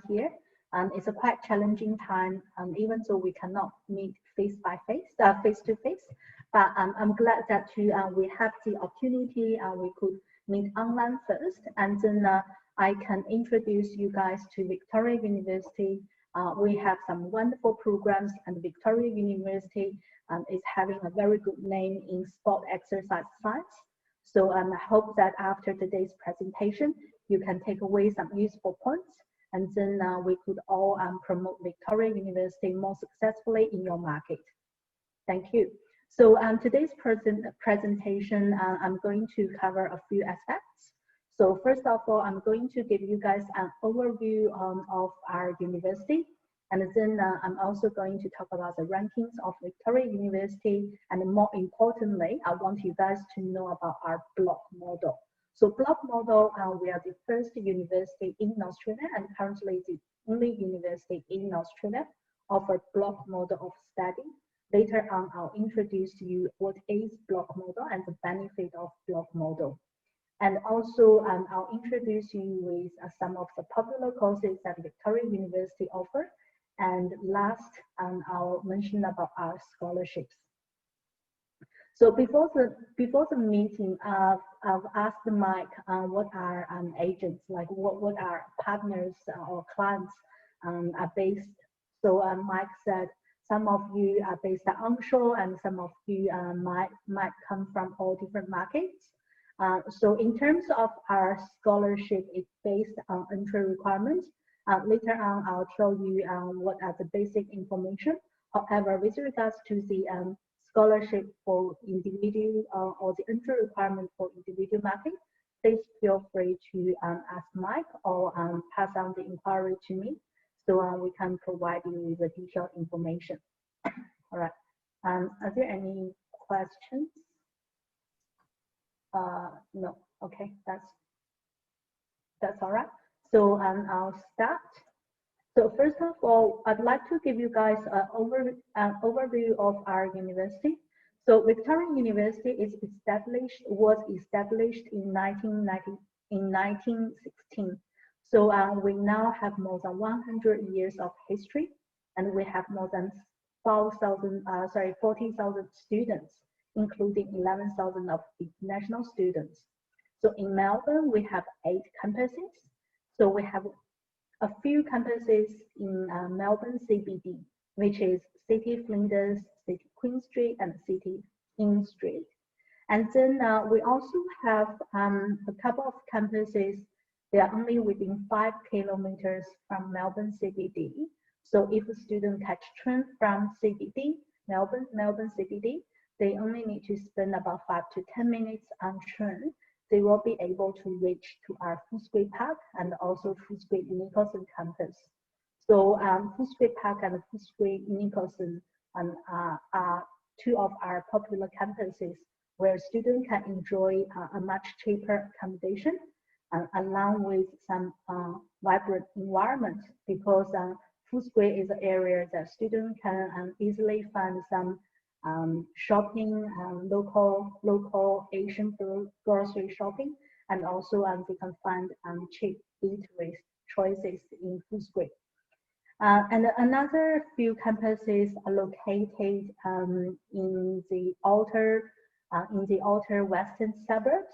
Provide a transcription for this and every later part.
here. It's a quite challenging time, even though we cannot meet face to face. But I'm glad that we have the opportunity. We could meet online first, and then I can introduce you guys to Victoria University. We have some wonderful programs, and Victoria University is having a very good name in sport exercise science. So I hope that after today's presentation, you can take away some useful points, and then we could all promote Victoria University more successfully in your market. Thank you. So today's presentation, I'm going to cover a few aspects. So first of all, I'm going to give you guys an overview of our university. And then I'm also going to talk about the rankings of Victoria University. And more importantly, I want you guys to know about our block model. So block model, we are the first university in Australia and currently the only university in Australia offer block model of study. Later on, I'll introduce to you what is block model and the benefit of block model. And also, I'll introduce you with some of the popular courses that Victoria University offer. And last, I'll mention about our scholarships. So before the meeting, I've asked Mike what our agents, like what our partners or clients are based. So Mike said some of you are based onshore, and some of you might come from all different markets. So in terms of our scholarship, it's based on entry requirements. Later on, I'll tell you what are the basic information. However, with regards to the scholarship for individual or the entry requirement for individual market, please feel free to ask Mike or pass on the inquiry to me, so we can provide you with the detailed information. All right. Are there any questions? No. Okay, that's all right. So I'll start. So first of all, I'd like to give you guys an overview of our university. So Victoria University was established in 1916. So we now have more than 100 years of history, and we have more than 40,000 students, including 11,000 of international students. So in Melbourne, we have 8 campuses. So we have a few campuses in Melbourne CBD, which is City Flinders, City Queen Street, and City Inn Street. And then we also have a couple of campuses. They are only within 5 kilometers from Melbourne CBD. So if a student catch train from CBD, Melbourne CBD, they only need to spend about 5 to 10 minutes on train. They will be able to reach to our Footscray Park and also Footscray Nicholson campus. So Footscray Park and Footscray Nicholson are 2 of our popular campuses where students can enjoy a much cheaper accommodation along with some vibrant environment, because Footscray is an area that students can easily find some shopping, local Asian grocery shopping, and also they can find cheap eatery choices in Footscray. And another few campuses are located in the outer western suburbs.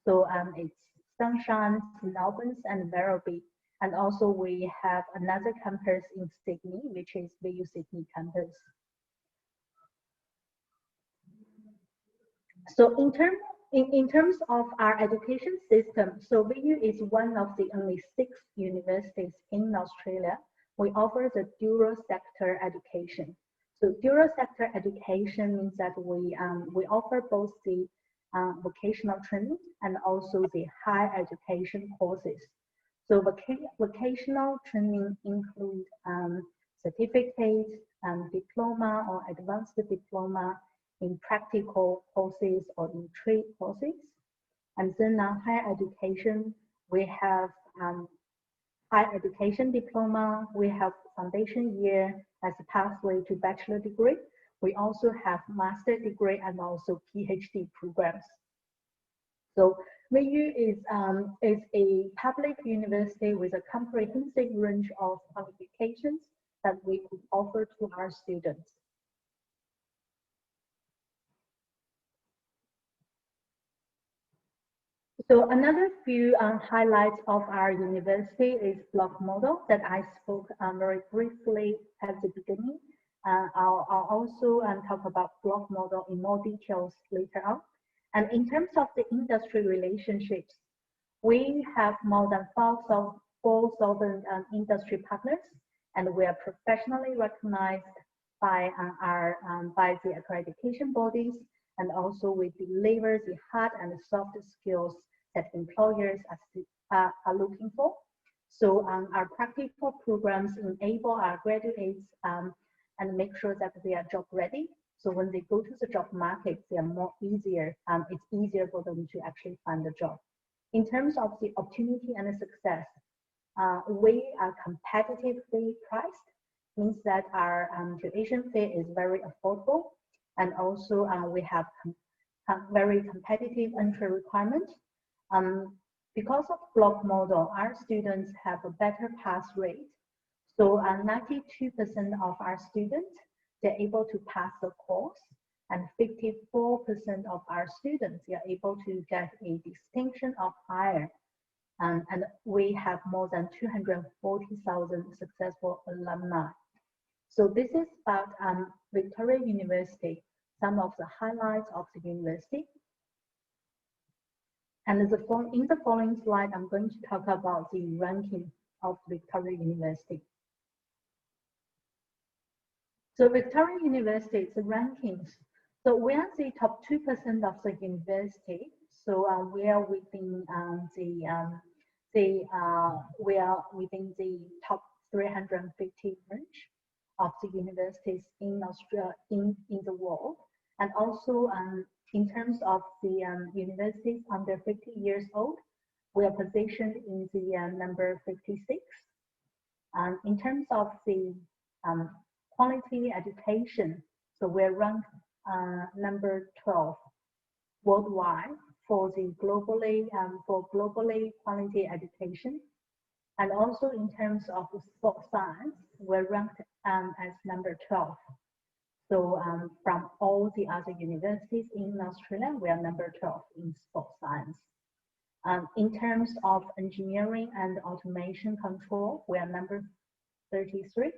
So it's Sunshine, Melbourne, and Werribee. And also we have another campus in Sydney, which is VU Sydney campus. So in terms of our education system, so VU is one of the only 6 universities in Australia. We offer the dual sector education. So dual sector education means that we offer both the vocational training and also the higher education courses. So vocational training include certificate, diploma or advanced diploma in practical courses or in trade courses. And then higher education, we have higher education diploma, we have foundation year as a pathway to bachelor degree. We also have master degree and also PhD programs. So VU is a public university with a comprehensive range of qualifications that we could offer to our students. So another few highlights of our university is block model that I spoke very briefly at the beginning. I'll also talk about block model in more details later on. And in terms of the industry relationships, we have more than 4,000 industry partners, and we are professionally recognized by by the accreditation bodies, and also we deliver the hard and soft skills that employers are looking for. So our practical programs enable our graduates and make sure that they are job ready. So when they go to the job market, they are more easier. It's easier for them to actually find a job. In terms of the opportunity and the success, we are competitively priced, means that our tuition fee is very affordable, and also we have very competitive entry requirements. Because of block model, our students have a better pass rate. So 92% of our students, they're able to pass the course, and 54% of our students are able to get a distinction of higher. And we have more than 240,000 successful alumni. So this is about Victoria University, some of the highlights of the university. And in the following slide, I'm going to talk about the ranking of Victoria University. So Victoria University's rankings. So we are the top 2% of the university. So we are within we are within the top 350 range of the universities in Australia, in the world, and also in terms of the universities under 50 years old, we are positioned in the number 56. In terms of the quality education, so we're ranked number 12 worldwide for the globally quality education, and also in terms of sports science, we're ranked as number 12. So from all the other universities in Australia, we are number 12 in sports science. In terms of engineering and automation control, we are number 33.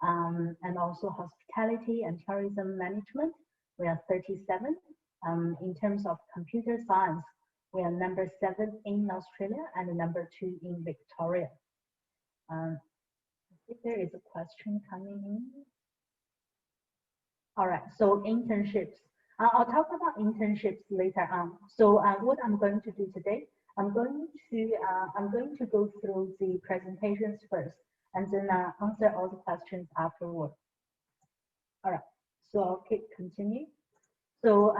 And also hospitality and tourism management, we are 37. In terms of computer science, we are number 7 in Australia and number 2 in Victoria. I think there is a question coming in. All right, so internships. I'll talk about internships later on. So what I'm going to do today, I'm going to go through the presentations first, and then answer all the questions afterward. All right, so I'll continue. So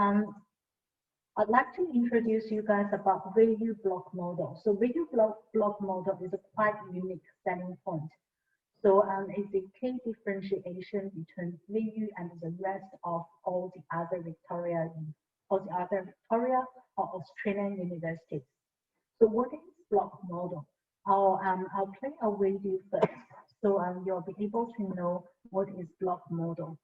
I'd like to introduce you guys about VU block model. So VU block model is a quite unique selling point. So it's a key differentiation between VU and the rest of all the other Victoria or Australian universities. So what is block model? I'll play a video first, so you'll be able to know what is block model.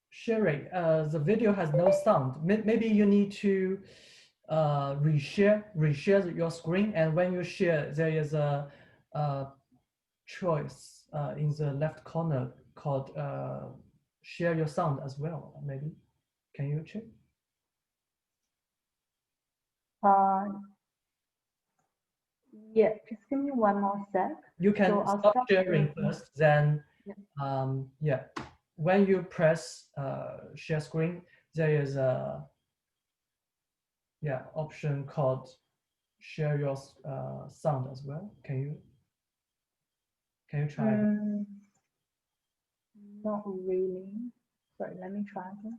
Sherry, the video has no sound. Maybe you need to reshare your screen, and when you share, there is a choice in the left corner called share your sound as well. Maybe can you check? Yeah, just give me one more sec. You can So I'll stop stop sharing sharing. first, then Yeah. yeah, when you press share screen, there is a option called share your sound as well. Can you try that? Not really. Sorry, let me try again.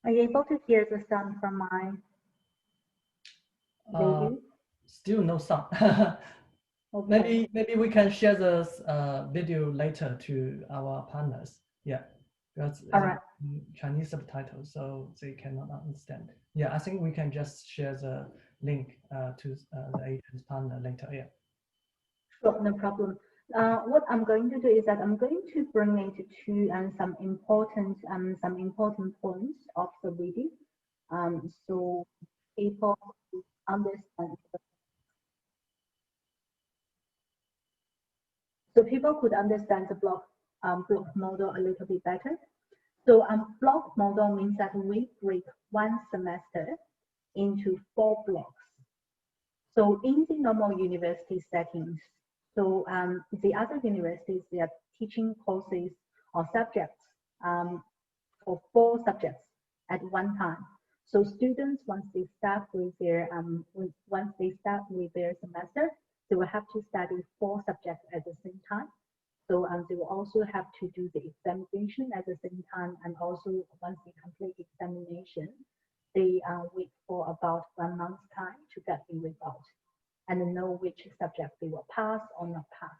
Are you able to hear the sound from my Uh, video? Still no sound. Okay. Maybe we can share this video later to our partners. Yeah, because All it's right. Chinese subtitles, so they cannot understand. Yeah, I think we can just share the link to the agent's partner later. Yeah. Sure, no problem. What I'm going to do is that I'm going to bring it to some important points of the video, so people understand. So people could understand the block model a little bit better. So block model means that we break one semester into 4 blocks. So in the normal university settings, so the other universities, they are teaching courses or subjects for 4 subjects at one time. So students, once they start with their semester, they will have to study 4 subjects at the same time. So they will also have to do the examination at the same time, and also once they complete examination, they wait for about 1 month's time to get the result and know which subject they will pass or not pass.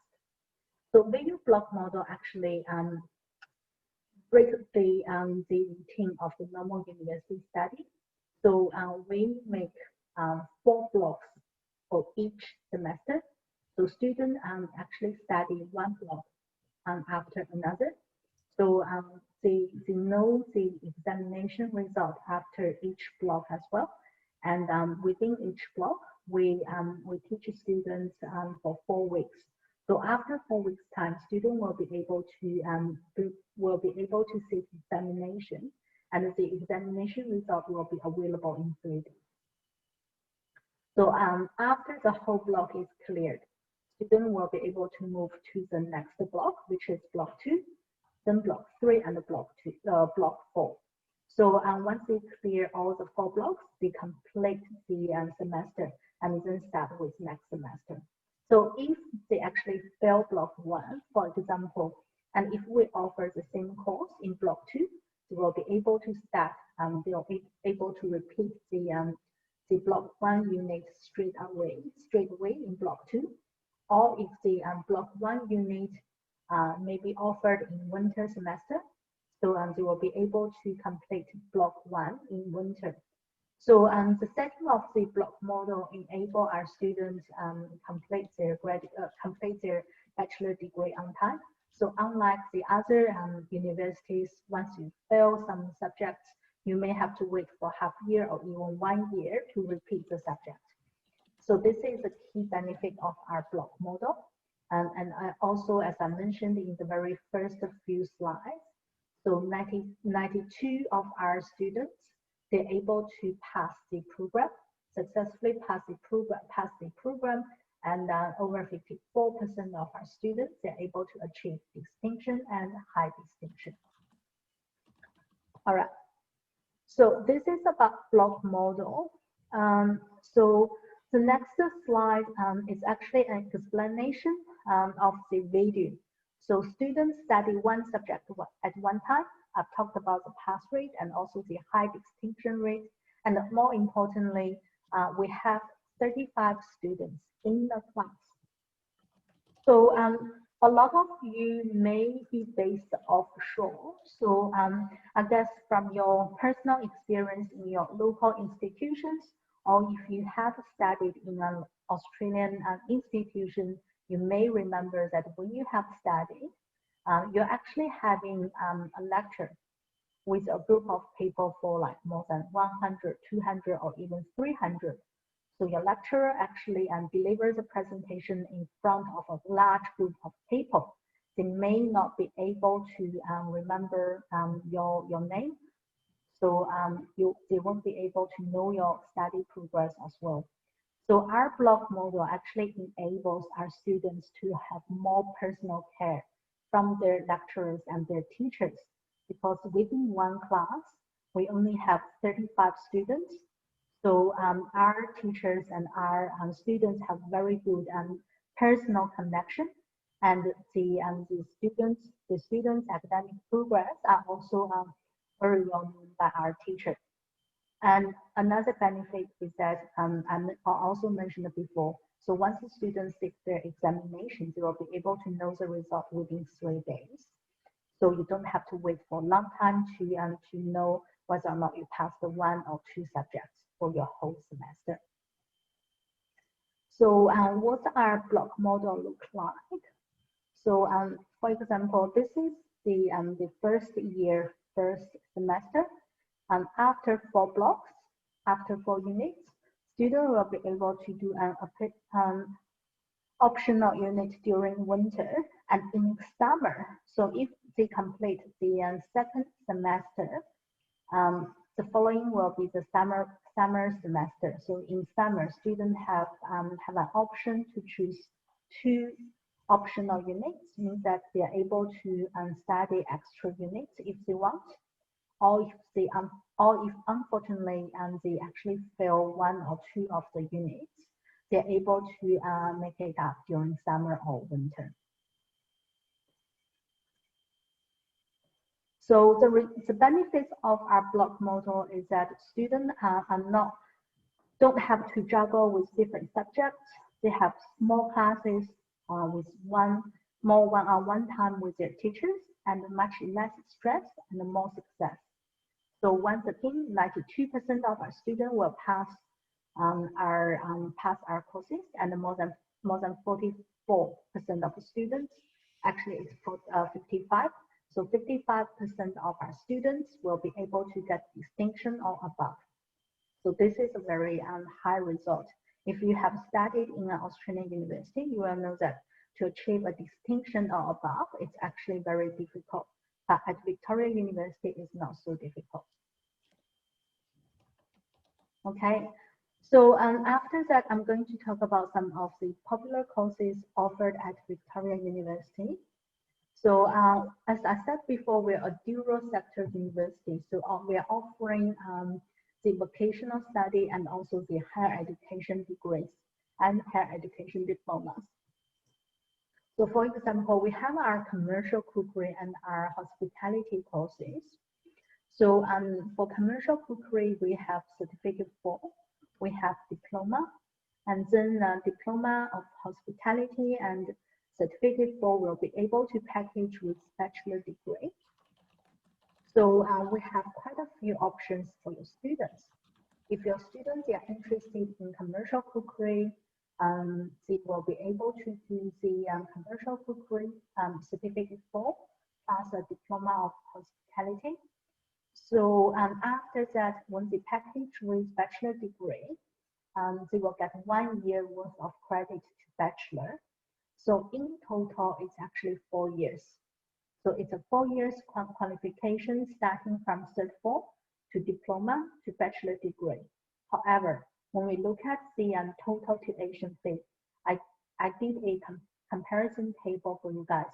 So video block model actually break the routine of the normal university study. So we make 4 blocks for each semester. So students actually study 1 block after another. So they know the examination result after each block as well. And within each block, we teach students for 4 weeks. So after 4 weeks time, student will be able to see examination, and the examination result will be available in 3 days. So after the whole block is cleared, student will be able to move to the next block, which is block 2, then block 3, and block 4. So once they clear all the 4 blocks, they complete the semester and then start with next semester. So if they actually fail block 1, for example, and if we offer the same course in block 2, they will be able to start, they will be able to repeat the block 1 unit straight away in block 2. Or if the block 1 unit may be offered in winter semester, so they will be able to complete block 1 in winter. So the setting of the block model enable our students complete their bachelor degree on time. So unlike the other universities, once you fail some subjects, you may have to wait for half year or even 1 year to repeat the subject. So this is a key benefit of our block model. And also, as I mentioned in the very first few slides, so 92 of our students, they're able to successfully pass the program, and over 54% of our students, they're able to achieve distinction and high distinction. All right. So this is about block model. So the next slide is actually an explanation of the video. So students study one subject at one time. I've talked about the pass rate and also the high distinction rate. And more importantly, we have 35 students in the class. So a lot of you may be based offshore. So I guess from your personal experience in your local institutions, or if you have studied in an Australian institution, you may remember that when you have studied, you're actually having a lecture with a group of people for like more than 100, 200, or even 300. So your lecturer actually delivers a presentation in front of a large group of people. They may not be able to remember your name, so they won't be able to know your study progress as well. So our block model actually enables our students to have more personal care from their lecturers and their teachers, because within one class, we only have 35 students. So our teachers and our students have very good personal connection, and the students' academic progress are also very well known by our teachers. And another benefit is that I also mentioned before. So once the students take their examination, they will be able to know the result within 3 days. So you don't have to wait for a long time to know whether or not you passed the 1 or 2 subjects for your whole semester. So what our block model look like? So for example, this is the first year, first semester. After 4 blocks, after 4 units, students will be able to do an optional unit during winter and in summer. So if they complete the second semester, the following will be the summer semester. So in summer, students have an option to choose 2 optional units, means that they are able to study extra units if they want, or if unfortunately they actually fail 1 or 2 of the units, they're able to make it up during summer or winter. So the benefits of our block model is that students don't have to juggle with different subjects. They have small classes with more one-on-one time with their teachers, and much less stress and more success. So once again, 92% of our students will pass our courses, and more than 44% of the students, actually it's 55. So 55% of our students will be able to get distinction or above. So this is a very high result. If you have studied in an Australian university, you will know that to achieve a distinction or above, it's actually very difficult. But at Victoria University, it's not so difficult. Okay, so after that, I'm going to talk about some of the popular courses offered at Victoria University. So as I said before, we're a dual sector university. So we are offering the vocational study and also the higher education degrees and higher education diplomas. So for example, we have our commercial cookery and our hospitality courses. So for commercial cookery, we have certificate 4, we have diploma, and then diploma of hospitality and certificate 4 will be able to package with bachelor degree. So we have quite a few options for your students. If your students are interested in commercial cookery, they will be able to do the commercial cookery certificate 4 plus a diploma of hospitality. So after that, when they package with bachelor degree, they will get 1 year worth of credit to bachelor. So in total, it's actually 4 years. So it's a 4 years qualification starting from Cert 4 to diploma to bachelor degree. However, when we look at the total tuition fee, I did a comparison table for you guys.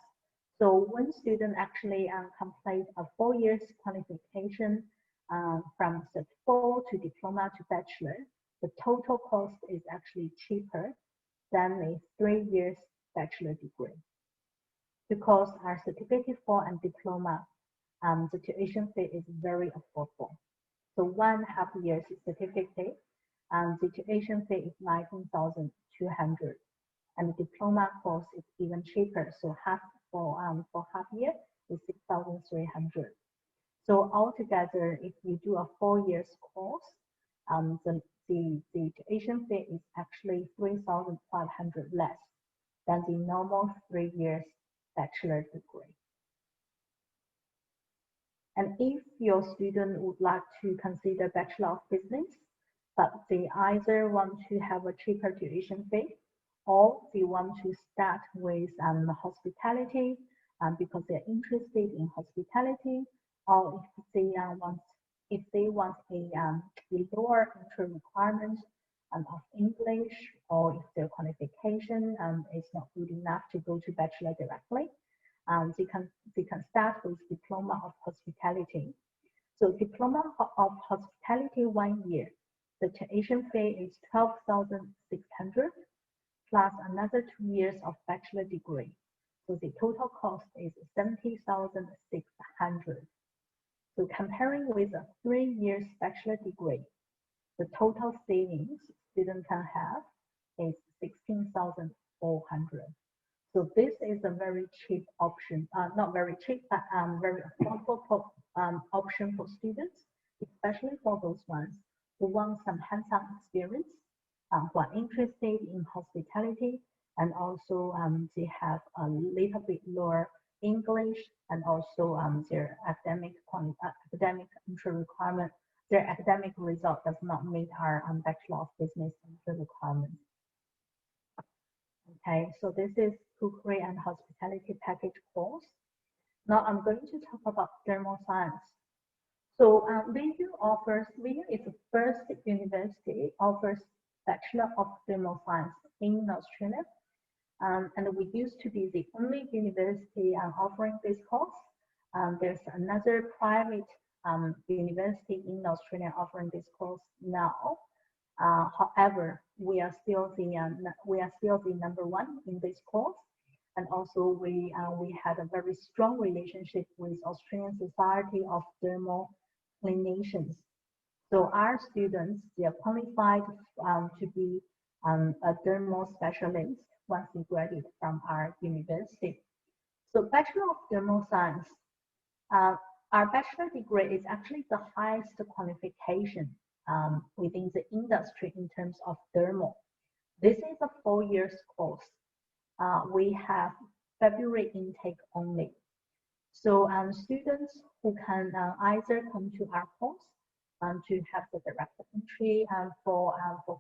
So when students actually complete a 4 years qualification from Cert 4 to diploma to bachelor, the total cost is actually cheaper than a 3 years bachelor degree. because our certificate 4 and diploma, the tuition fee is very affordable. So 1.5 years certificate, the tuition fee is 19,200, and the diploma course is even cheaper. So for half year is 6,300. So altogether, if you do a 4 years course, the tuition fee is actually 3,500 less than the normal 3 years bachelor degree. And if your student would like to consider Bachelor of Business, but they either want to have a cheaper tuition fee, or they want to start with hospitality because they're interested in hospitality, or if they want a lower entry requirement of English, or if their qualification is not good enough to go to bachelor directly, they can start with diploma of hospitality. So diploma of hospitality 1 year, the tuition fee is 12,600 plus another 2 years of bachelor degree. So the total cost is 70,600. So comparing with a 3 years bachelor degree, the total savings student can have is 16,400. So this is a very cheap option, not very cheap, but very affordable option for students, especially for those ones who want some hands-on experience, who are interested in hospitality, and also they have a little bit lower English, and also their academic entry requirement, their academic result does not meet our Bachelor of Business entry requirement. Okay, so this is cookery and hospitality package course. Now I'm going to talk about thermal science. So VU is the first university offers Bachelor of Thermal Science in Australia. And we used to be the only university offering this course. There's another private university in Australia offering this course now. However, we are still the number one in this course, and also we had a very strong relationship with Australian Society of Thermal Clinicians. So our students, they are qualified to be a thermal specialist once they graduate from our university. So Bachelor of Thermal Science, our bachelor degree is actually the highest qualification within the industry in terms of thermal. This is a 4 years course. We have February intake only. So students who can either come to our course to have the direct entry for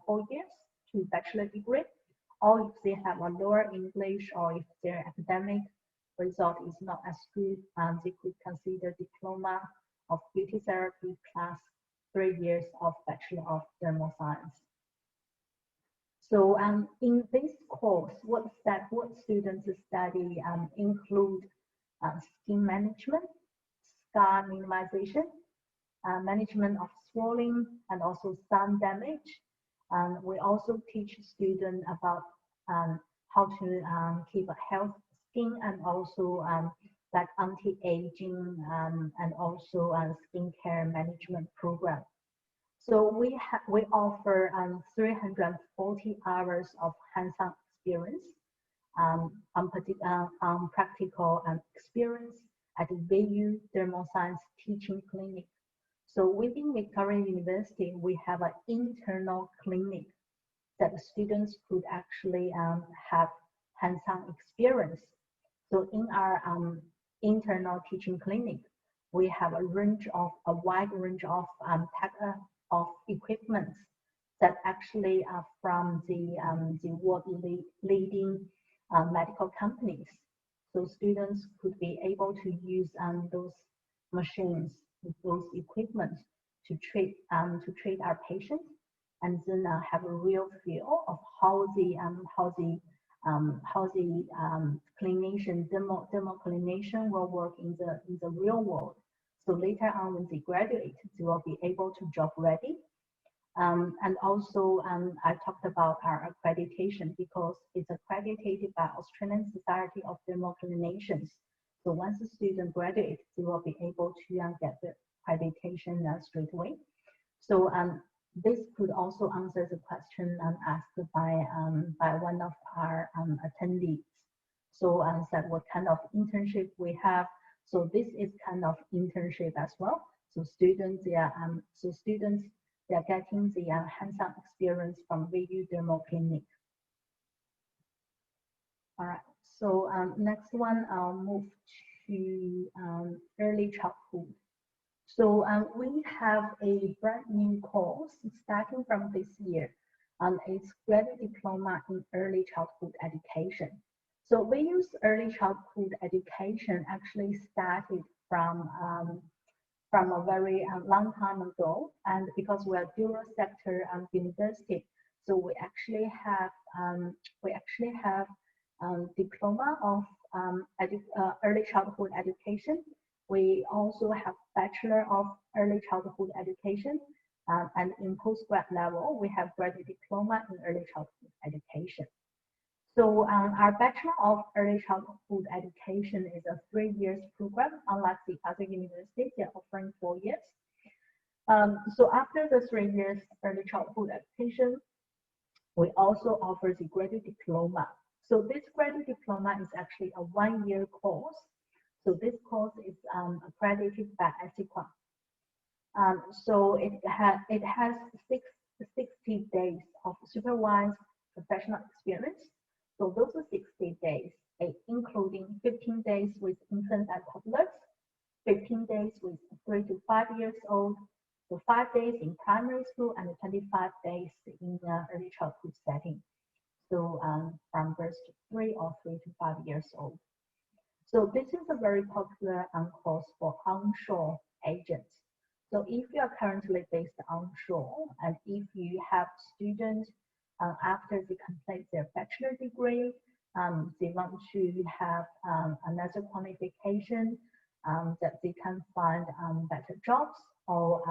4 years to bachelor degree, or if they have a lower English, or if their academic result is not as good, they could consider diploma of beauty therapy plus 3 years of Bachelor of Thermal Science. So in this course, what students study include skin management, scar minimization, management of swelling, and also sun damage. We also teach students about how to keep a healthy skin, and also like anti-aging and also skincare management program. So we offer 340 hours of hands-on experience, on practical experience at VU Thermal Science Teaching Clinic. So within Victoria University, we have an internal clinic that students could actually have hands-on experience. So in our internal teaching clinic, we have a wide range of equipment that actually are from the world leading medical companies. So students could be able to use those machines, those equipment to treat our patients, and then have a real feel of how the demo clinician will work in the real world. So later on, when they graduate, they will be able to job ready. And also, I talked about our accreditation because it's accredited by Australian Society of Democlinations. So once a student graduates, they will be able to get the accreditation straight away. So this could also answer the question asked by one of our attendees. So said what kind of internship we have. So this is kind of internship as well. So students, they are getting the hands-on experience from VU Dermal Clinic. All right. So next one, I'll move to early childhood. So we have a brand new course starting from this year. It's graduate diploma in early childhood education. So we use early childhood education actually started from a very long time ago, and because we're dual sector university, so we actually have diploma of early childhood education. We also have Bachelor of Early Childhood Education, and in postgrad level, we have graduate diploma in early childhood education. So our Bachelor of Early Childhood Education is a 3 years program, unlike the other universities, they're offering 4 years. So after the 3 years early childhood education, we also offer the graduate diploma. So this graduate diploma is actually a 1 year course. So this course is accredited by ESIQA. So it has 60 days of supervised professional experience. So those are 60 days, including 15 days with infants and toddlers, 15 days with 3 to 5 years old, so 5 days in primary school and 25 days in early childhood setting. So from birth to 3 or 3 to 5 years old. So this is a very popular course for onshore agents. So if you are currently based onshore, and if you have students after they complete their bachelor degree, they want to have another qualification that they can find better jobs, or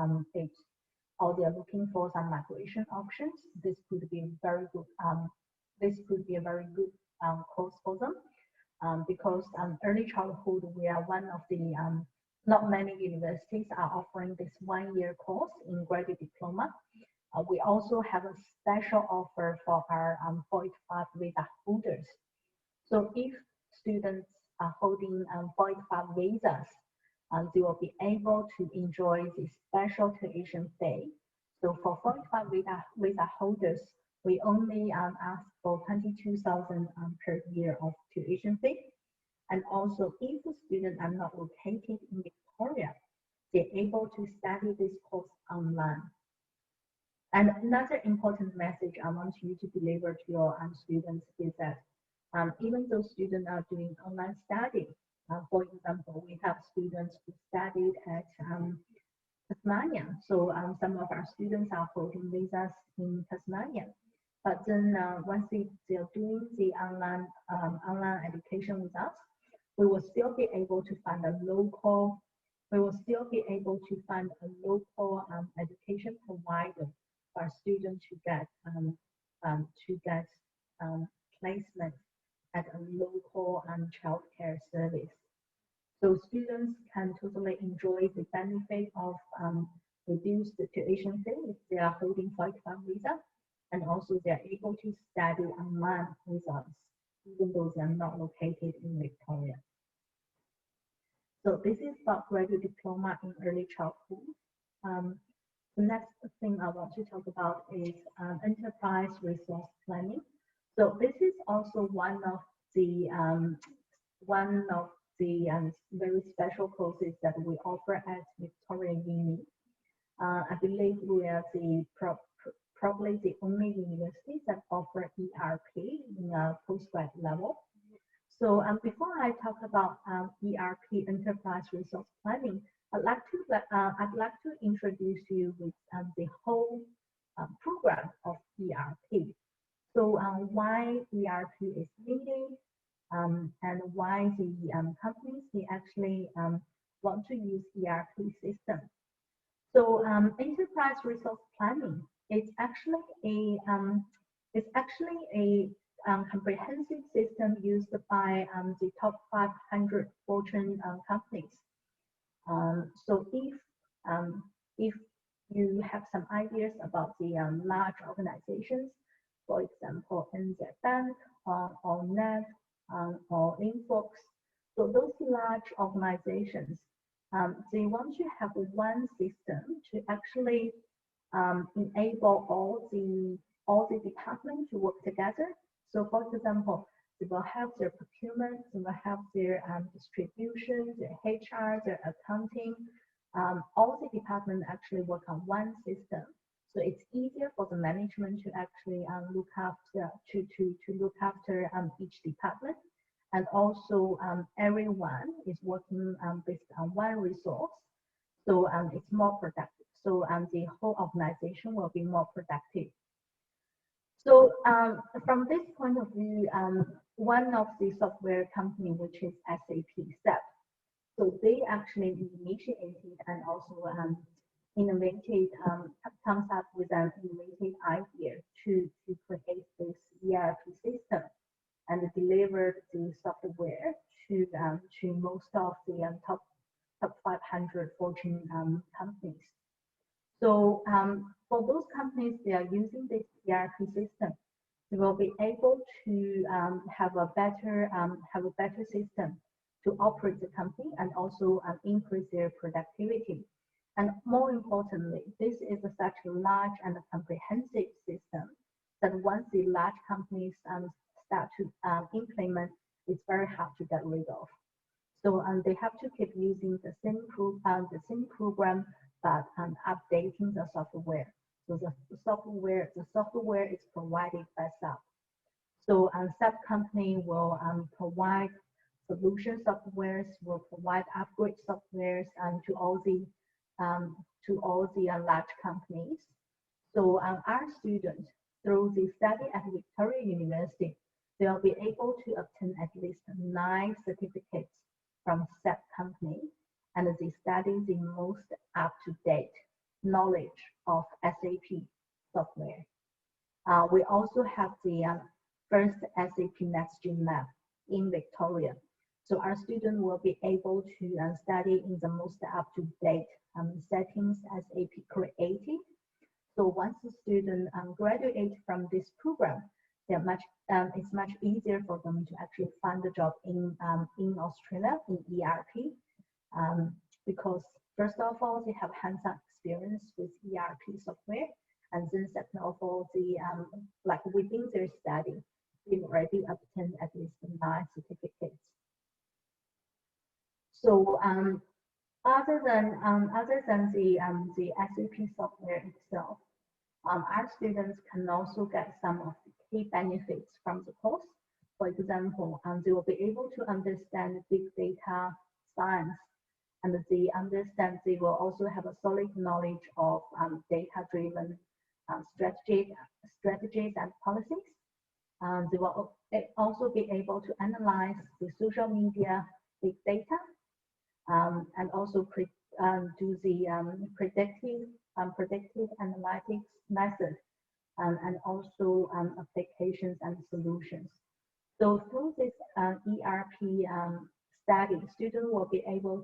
they're looking for some migration options. This could be very good. This could be a very good course for them. Because early childhood, we are one of the not many universities are offering this 1 year course in graduate diploma. We also have a special offer for our 45 visa holders. So if students are holding 45 visas, they will be able to enjoy the special tuition fee. So for 45 visa holders, we only ask for 22,000 per year of tuition fee. And also, if the students are not located in Victoria, they're able to study this course online. And another important message I want you to deliver to your students is that even though students are doing online study, for example, we have students who studied at Tasmania. So some of our students are holding visas in Tasmania. But then once they're doing the online education with us, we will still be able to find a local. We will still be able to find a local education provider for students to get placement at a local childcare service. So students can totally enjoy the benefit of reduced tuition fee if they are holding 45 visa, and also they are able to study online with us, even though they are not located in Victoria. So this is about graduate diploma in early childhood. The next thing I want to talk about is enterprise resource planning. So this is also one of the very special courses that we offer at Victoria Uni. I believe we are probably the only university that offer ERP in a postgrad level. So before I talk about ERP, enterprise resource planning, I'd like to introduce you with the whole program of ERP. So why ERP is needed, and why the companies they actually want to use ERP system. So enterprise resource planning it's actually a comprehensive system used by the top 500 Fortune companies. So if you have some ideas about the large organizations, for example, NZ Bank or NET or Infox, so those large organizations, they want to have one system to actually enable all the departments to work together. So, for example, they will have their procurement, they will have their distribution, their HR, their accounting. All the departments actually work on one system. So it's easier for the management to actually look after each department, and also everyone is working based on one resource. So it's more productive. So the whole organization will be more productive. So from this point of view, one of the software company, which is SAP, so they actually initiated and also innovated, comes up with an innovative idea to create this ERP system and deliver the software to most of the top 500 Fortune companies. So for those companies, they are using this ERP system. They will be able to have a better system to operate the company and also increase their productivity. And more importantly, this is such a large and comprehensive system that once the large companies start to implement, it's very hard to get rid of. So they have to keep using the same program, but updating the software. So the software is provided by SAP. So SAP company will provide solution softwares, will provide upgrade softwares to all the large companies. So our students, through the study at Victoria University, they'll be able to obtain at least 9 certificates from SAP company, and they study the most up-to-date knowledge of SAP software. We also have the first SAP NextGen Lab in Victoria. So our students will be able to study in the most up-to-date settings SAP created. So once the student graduate from this program, it's much easier for them to actually find a job in Australia in ERP, because first of all, they have hands-on experience with ERP software, and then second of all, like within their study, they've already obtained at least 9 certificates. So other than the SAP software itself, our students can also get some of the key benefits from the course. For example, they will be able to understand big data science, and they will also have a solid knowledge of data-driven strategies and policies. They will also be able to analyze the social media big data, and also do the predictive analytics method, and also applications and solutions. So through this ERP study, students will be able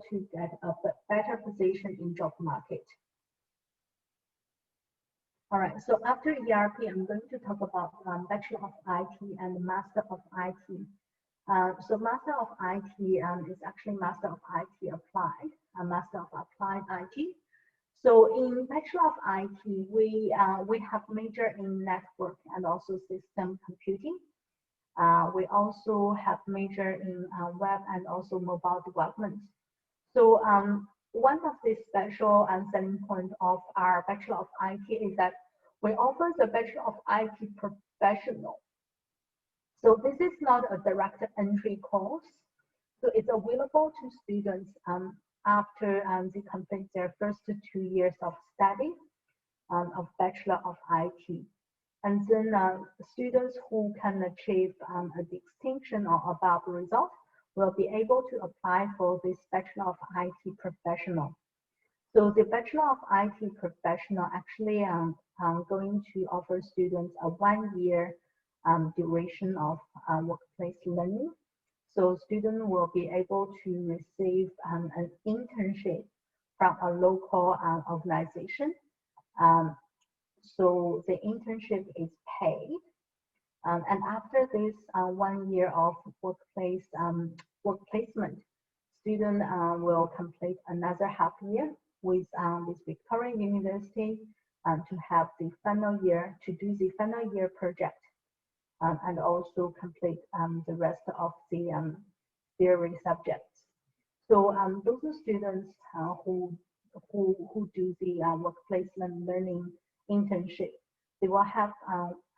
to get a better position in job market. All right, so after ERP, I'm going to talk about Bachelor of IT and Master of IT. So Master of IT is actually Master of IT Applied, Master of Applied IT. So in Bachelor of IT, we have major in network and also system computing. We also have major in web and also mobile development. So one of the special selling point of our Bachelor of IT is that we offer the Bachelor of IT Professional. So this is not a direct entry course. So it's available to students after they complete their first 2 years of study of Bachelor of IT. And then students who can achieve a distinction or above result will be able to apply for this Bachelor of IT Professional. So the Bachelor of IT professional actually going to offer students a 1 year duration of workplace learning. So students will be able to receive an internship from a local organization. Um, so the internship is paid. And after this 1 year of work placement, student will complete another half year with Victoria University to have the final year to do the final year project and also complete the rest of the theory subjects. So those are students who do the work placement learning internship. They will have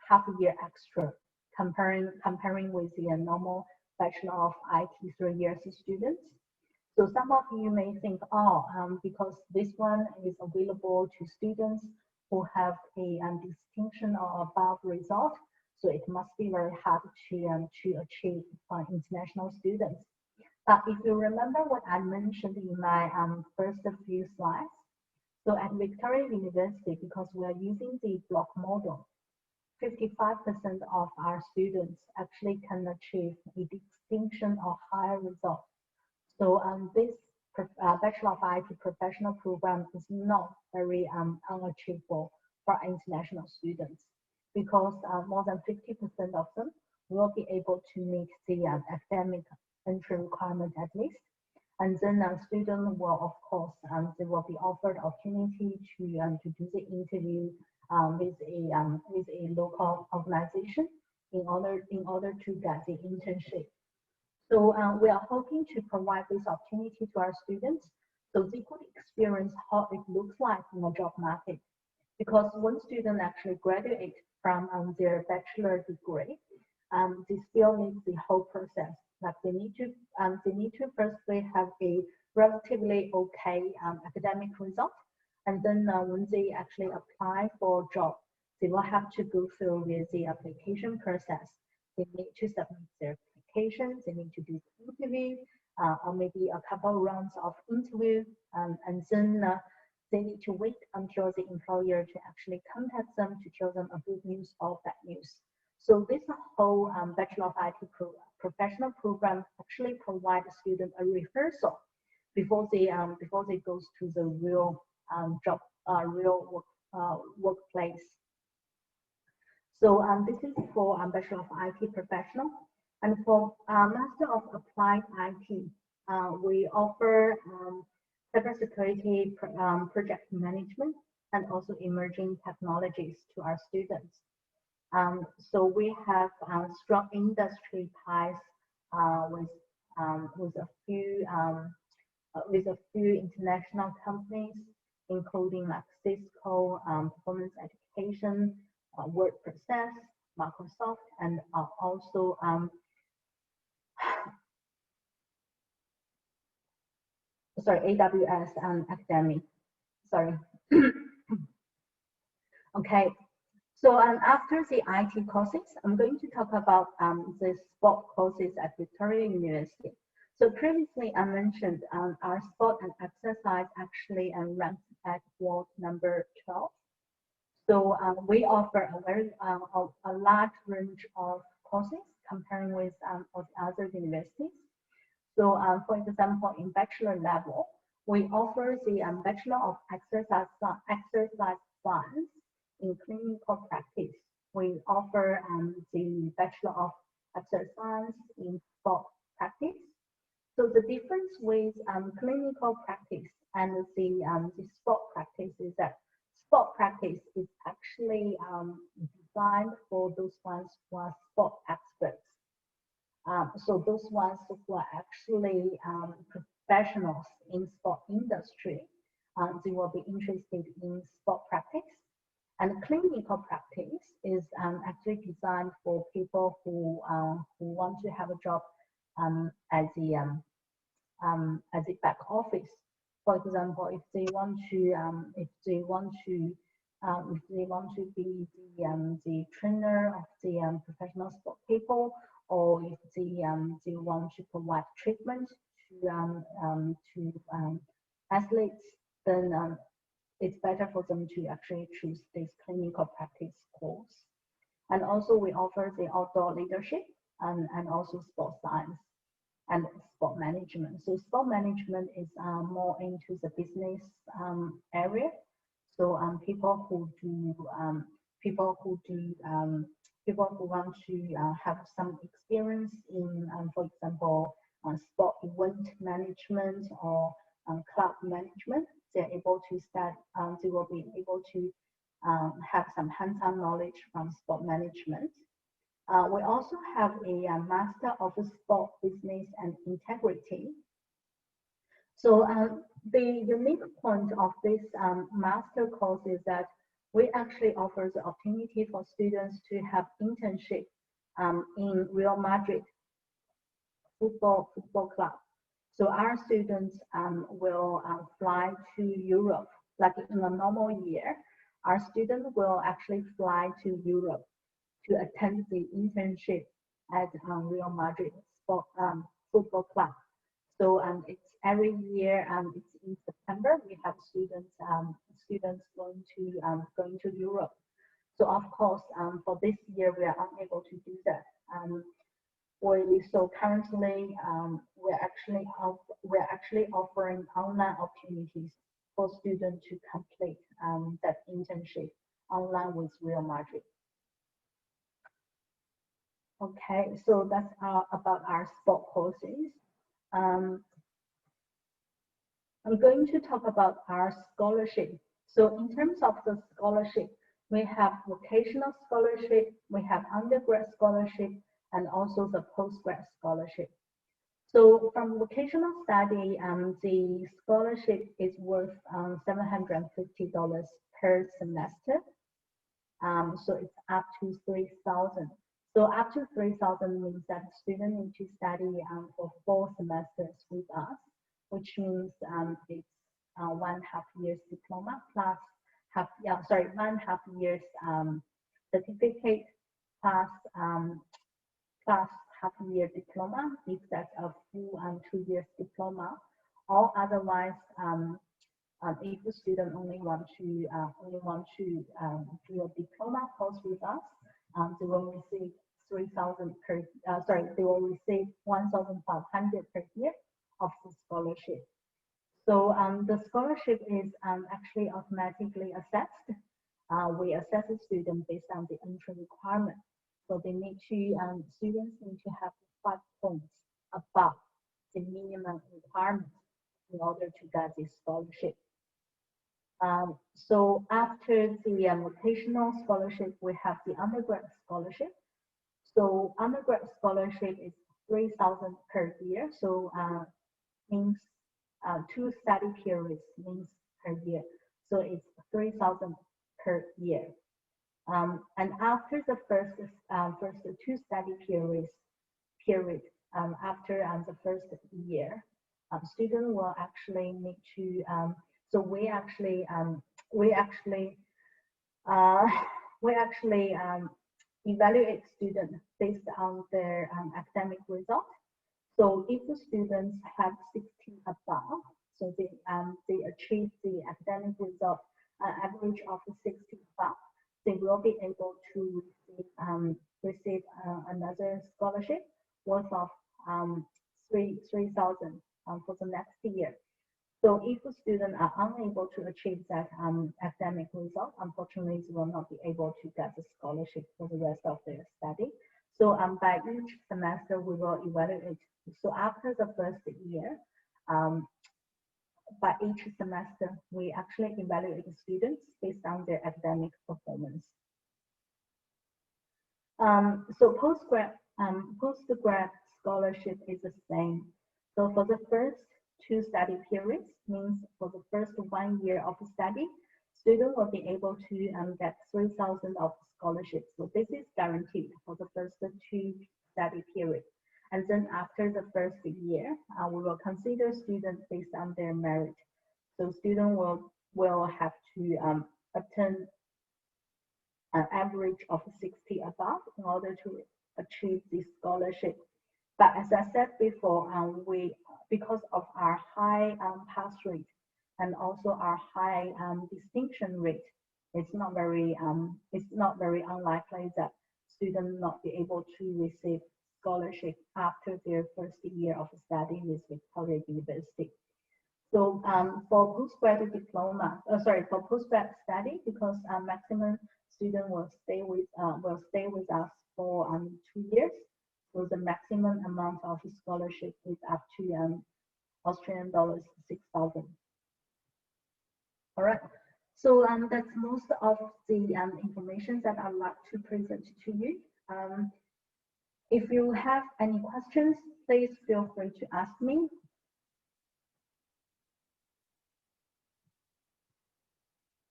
half a year extra comparing with the normal Bachelor of IT 3 years students. So some of you may think, oh, because this one is available to students who have a distinction or above result, so it must be very hard to achieve international students. But if you remember what I mentioned in my first few slides, so at Victoria University, because we are using the block model, 55% of our students actually can achieve a distinction or higher result. So this Bachelor of IT professional program is not very unachievable for international students because more than 50% of them will be able to meet the academic entry requirement at least. And then students will, of course, they will be offered opportunity to do the interview with a local organization in order to get the internship. So we are hoping to provide this opportunity to our students so they could experience how it looks like in a job market. Because when students actually graduate from their bachelor degree, they still need the whole process. Like they need to firstly have a relatively okay academic result, and then when they actually apply for a job, they will have to go through with the application process. They need to submit their applications, they need to do the interview, or maybe a couple rounds of interview, and then they need to wait until the employer to actually contact them to tell them a good news or bad news. So this whole Bachelor of IT professional program actually provides students a rehearsal before they goes to the real job, real workplace. So this is for Bachelor of IT professional, and for Master of Applied IT, we offer cybersecurity project management and also emerging technologies to our students. So we have strong industry ties with a few international companies, including like Cisco, Performance Education, Word Process, Microsoft, and also AWS and academic. Sorry. Okay. So after the IT courses, I'm going to talk about the sport courses at Victoria University. So previously I mentioned our sport and exercise actually ranked at world number 12. So we offer a large range of courses comparing with other universities. So for example, in bachelor level, we offer the Bachelor of Exercise Science in clinical practice. We offer the Bachelor of Exercise Science in sport practice. So the difference with clinical practice and the sport practice is that sport practice is actually designed for those ones who are sport experts. So those ones who are actually professionals in sport industry, they will be interested in sport practice. And clinical practice is actually designed for people who want to have a job as a back office. For example, if they want to be the trainer of the professional sport people, or if they want to provide treatment to athletes, then it's better for them to actually choose this clinical practice course. And also we offer the outdoor leadership and also sports science and sport management. So sport management is more into the business area. So people who want to have some experience in, for example, sport event management or club management, they're able to start. They will be able to have some hands-on knowledge from sport management. We also have a Master of Sport Business and Integrity. So the unique point of this master course is that we actually offer the opportunity for students to have internship in Real Madrid football club. So our students will fly to Europe, like in a normal year. Our students will actually fly to Europe to attend the internship at Real Madrid football club. So it's every year. It's in September. We have students going to Europe. So of course, for this year we are unable to do that. So currently we're actually offering online opportunities for students to complete that internship online with Real Madrid. Okay, so that's about our sport courses. I'm going to talk about our scholarship. So in terms of the scholarship, we have vocational scholarship, we have undergrad scholarship, and also the postgrad scholarship. So from vocational study, the scholarship is worth $750 per semester. So it's up to 3,000. So up to 3,000 means that students need to study for 4 semesters with us, which means it's 1.5 years diploma plus 1.5 years certificate plus half year diploma if that's a full 2 years diploma, or otherwise if the student only want to do a diploma course with us, they will receive 3,000 per. They will receive 1,500 per year of the scholarship. So the scholarship is actually automatically assessed. We assess a student based on the entry requirement. So they need to students need to have 5 points above the minimum requirement in order to get this scholarship. So after the vocational scholarship, we have the undergrad scholarship. So undergrad scholarship is 3,000 per year. So means 2 study periods means per year. So it's 3,000 per year. And after the first 2 study periods, after the first year, student will actually need to. So we actually evaluate students based on their academic results. So if the students have 60 above, so they achieve the academic result average of 60 above, they will be able to receive another scholarship worth of 3,000 for the next year. So if the students are unable to achieve that academic result, unfortunately, they will not be able to get the scholarship for the rest of their study. So by each semester, we will evaluate. So after the first year, by each semester, we actually evaluate the students based on their academic performance. So postgrad scholarship is the same. So for the first 2 study periods, means for the first 1 year of study, student will be able to get 3,000 of scholarship. So this is guaranteed for the first 2 study periods. And then after the first year, we will consider students based on their merit. So student will have to obtain an average of 60 above in order to achieve this scholarship. But as I said before, because of our high pass rate and also our high distinction rate. It's not very unlikely that students not be able to receive scholarship after their first year of study with Victoria University. So for postgraduate diploma, for postgrad study, because maximum student will stay with us for 2 years. So the maximum amount of scholarship is up to Australian dollars 6,000. All right. So that's most of the information that I'd like to present to you. If you have any questions, please feel free to ask me.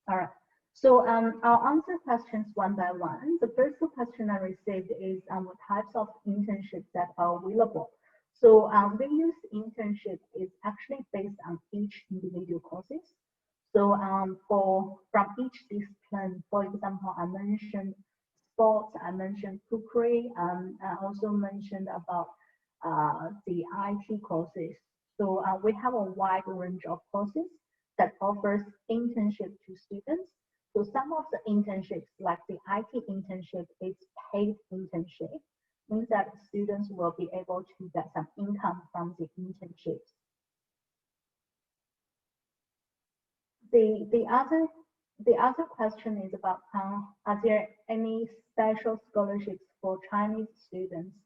All right. So I'll answer questions one by one. The first question I received is what types of internships that are available. So we use internship is actually based on each individual courses. So from each discipline, for example, I mentioned sports, I mentioned cookery, I also mentioned about the IT courses. So we have a wide range of courses that offers internship to students. So some of the internships, like the IT internship, is paid internship, means that students will be able to get some income from the internships. The other question is about are there any special scholarships for Chinese students?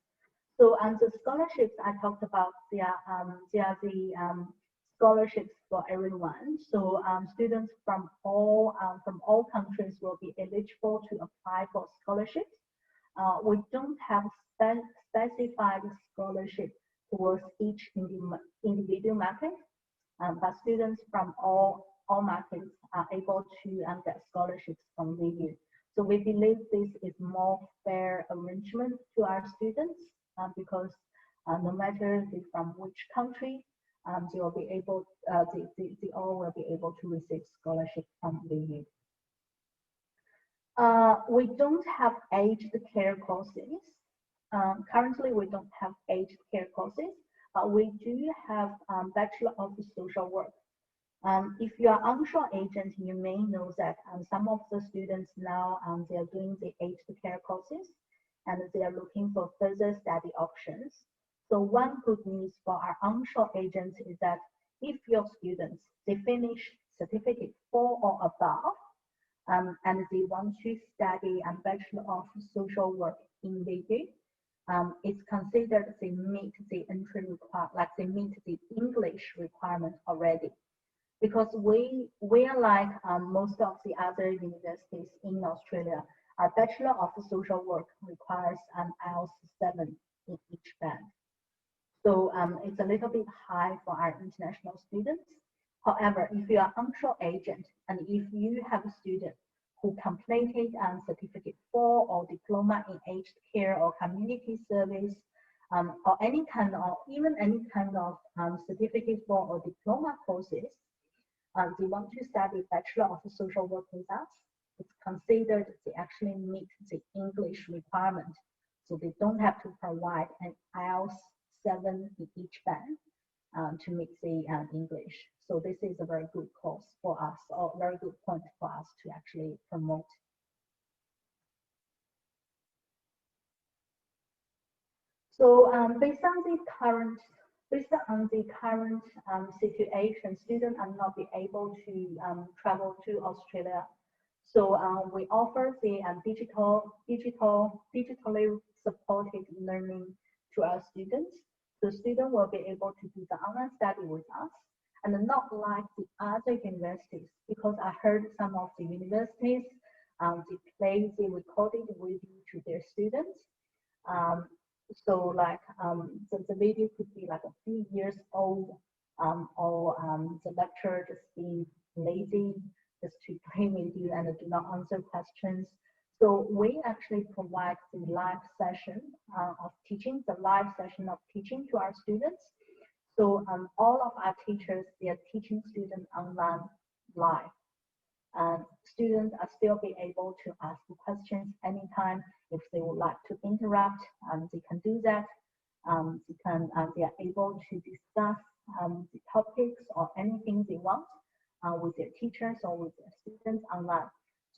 So the scholarships I talked about, they are the scholarships for everyone. So students from all countries will be eligible to apply for scholarships. We don't have specified scholarship towards each individual market, but students from all markets are able to get scholarships from VU. So we believe this is more fair arrangement to our students because no matter from which country, they will be able, they all will be able to receive scholarship from VU. We don't have aged care courses. Currently, we don't have aged care courses, but we do have Bachelor of Social Work. If you are onshore agent, you may know that some of the students now they are doing the aged care courses, and they are looking for further study options. So one good news for our onshore agents is that if your students they finish certificate 4 or above, and they want to study a Bachelor of Social Work in the UK, it's considered they meet the entry like they meet the English requirement already. Because we are like most of the other universities in Australia, our Bachelor of Social Work requires an IELTS 7 in each band. So it's a little bit high for our international students. However, if you are onshore agent and if you have a student who completed certificate 4 or diploma in aged care or community service, or any kind of certificate 4 or diploma courses, they want to study Bachelor of Social Work with us, it's considered they actually meet the English requirement. So they don't have to provide an IELTS 7 in each band to meet the English. So this is a very good course for us, or very good point for us to actually promote. So based on the current situation, students are not be able to travel to Australia. So we offer the digitally supported learning to our students. So students will be able to do the online study with us, and not like the other universities, because I heard some of the universities they play the recorded video to their students. So like the video could be like a few years old, or the lecturer just being lazy, just to play with you and do not answer questions. So we actually provide the live session of teaching to our students. So all of our teachers, they are teaching students online live. Students are still be able to ask questions anytime. If they would like to interrupt, they can do that. They are able to discuss the topics or anything they want. with their teachers or with their students online.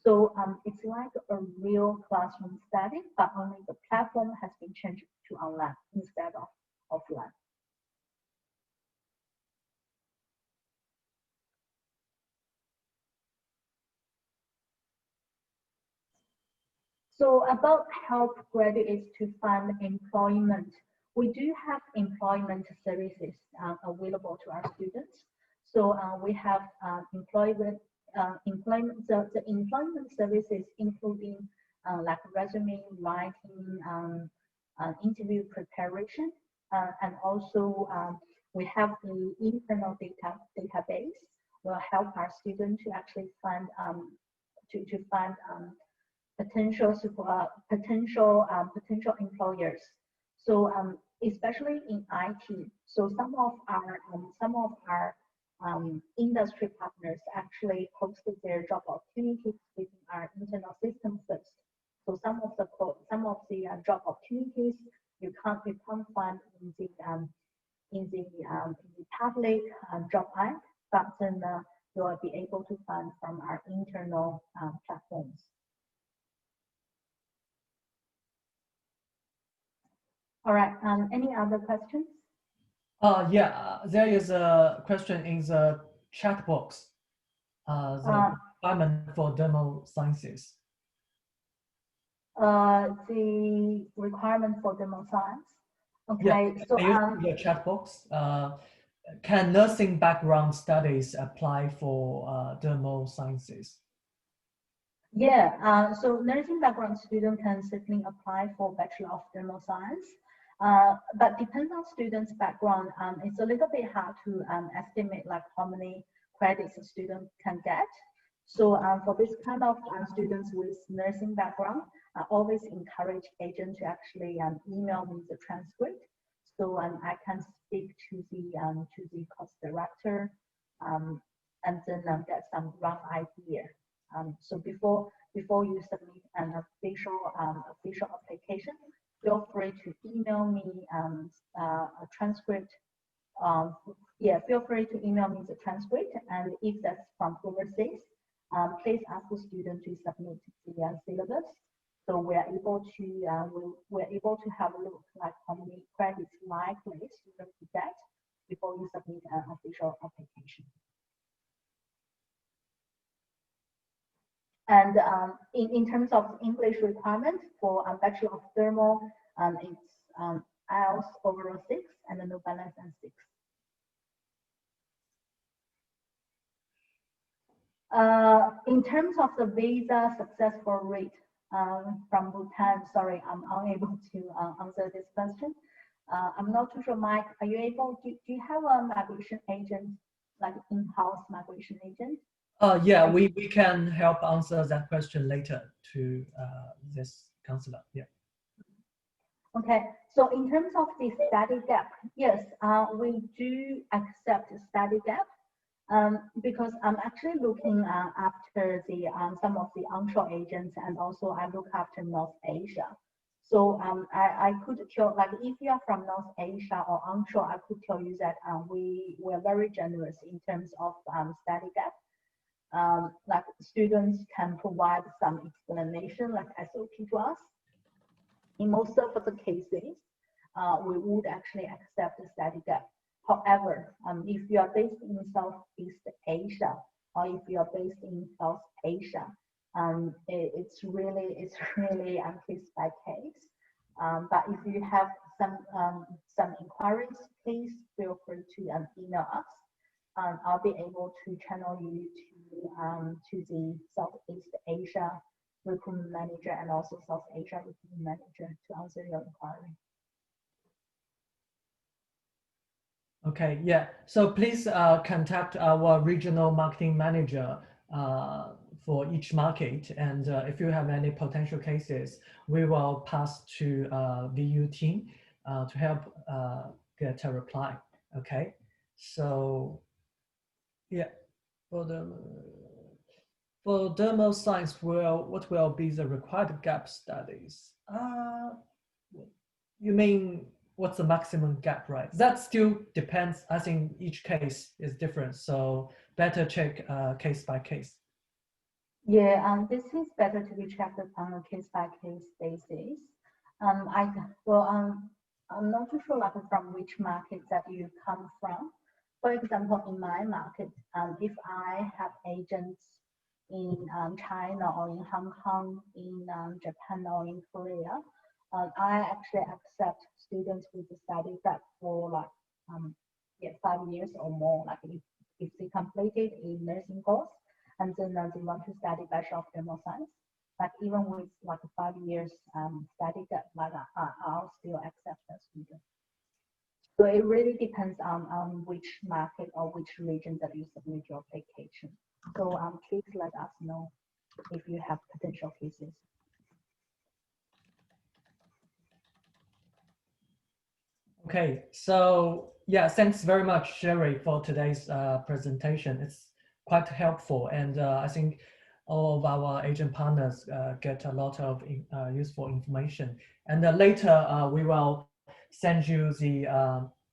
So it's like a real classroom setting, but only the platform has been changed to online instead of offline. So about help graduates to find employment, we do have employment services available to our students. So we have the employment services including like resume writing, interview preparation, and also we have the internal database will help our students to actually find to find potential employers. So especially in IT, so some of our industry partners actually posted their job opportunities within our internal system first. So some of the job opportunities you can't find in the public job ad, but then you will be able to find from our internal platforms. All right. Any other questions? Yeah, there is a question in the chat box. The requirement for demo sciences. The requirement for demo science. Okay. Yeah, So the chat box. Can nursing background studies apply for demo sciences? yeah. So nursing background student can certainly apply for Bachelor of Thermal Science. But depends on students' background. It's a little bit hard to estimate like how many credits a student can get. So for this kind of students with nursing background, I always encourage agents to actually email me the transcript. So I can speak to the course director and then get some rough idea. So before you submit an official application, feel free to email me a transcript. Yeah, feel free to email me the transcript, and if that's from overseas, please ask the student to submit the syllabus. So we're able to have a look like how many credits likely students to get before you submit an official application. And in terms of English requirement for Bachelor of Thermal, it's IELTS overall 6 and no balance and 6. In terms of the visa successful rate from Bhutan, sorry, I'm unable to answer this question. I'm not too sure, Mike, are you able to, do you have a migration agent, like in-house migration agent? Yeah, we can help answer that question later to this counselor. Yeah. Okay, so in terms of the study gap, yes, we do accept study gap because I'm actually looking after the some of the onshore agents, and also I look after North Asia. So I could tell, like if you are from North Asia or onshore, I could tell you that we're very generous in terms of study gap. Like students can provide some explanation like SOP to us. In most of the cases, we would actually accept the study gap. However, if you are based in Southeast Asia or if you are based in South Asia, it's really case by case. But if you have some inquiries, please feel free to email us. I'll be able to channel you to the Southeast Asia recruitment manager and also South Asia recruitment manager to answer your inquiry. Okay, yeah. So please contact our regional marketing manager for each market. And if you have any potential cases, we will pass to VU team to help get a reply. Okay. So yeah, for dermal science, what will be the required gap studies? You mean what's the maximum gap, right? That still depends. I think each case is different, so better check case by case. Yeah, this is better to be checked on a case by case basis. I well, I'm not too sure like from which market that you come from. For example, in my market, if I have agents in China or in Hong Kong, in Japan or in Korea, I actually accept students with a study that for like yeah 5 years or more. Like if they completed a nursing course and then they want to study Bachelor of General Science. Like even with like 5 years study that like I'll still accept that student. So it really depends on which market or which region that you submit your application. So please let us know if you have potential cases. Okay, so yeah, thanks very much, Sherry, for today's presentation. It's quite helpful, and I think all of our agent partners get a lot of useful information. And later, we will send you the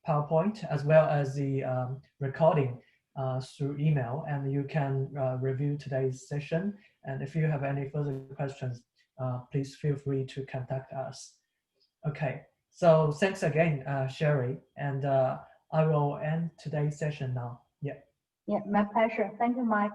PowerPoint as well as the recording through email, and you can review today's session. And if you have any further questions, please feel free to contact us. Okay. So thanks again, Sherry, and I will end today's session now. Yeah. Yeah, my pleasure. Thank you, Mike.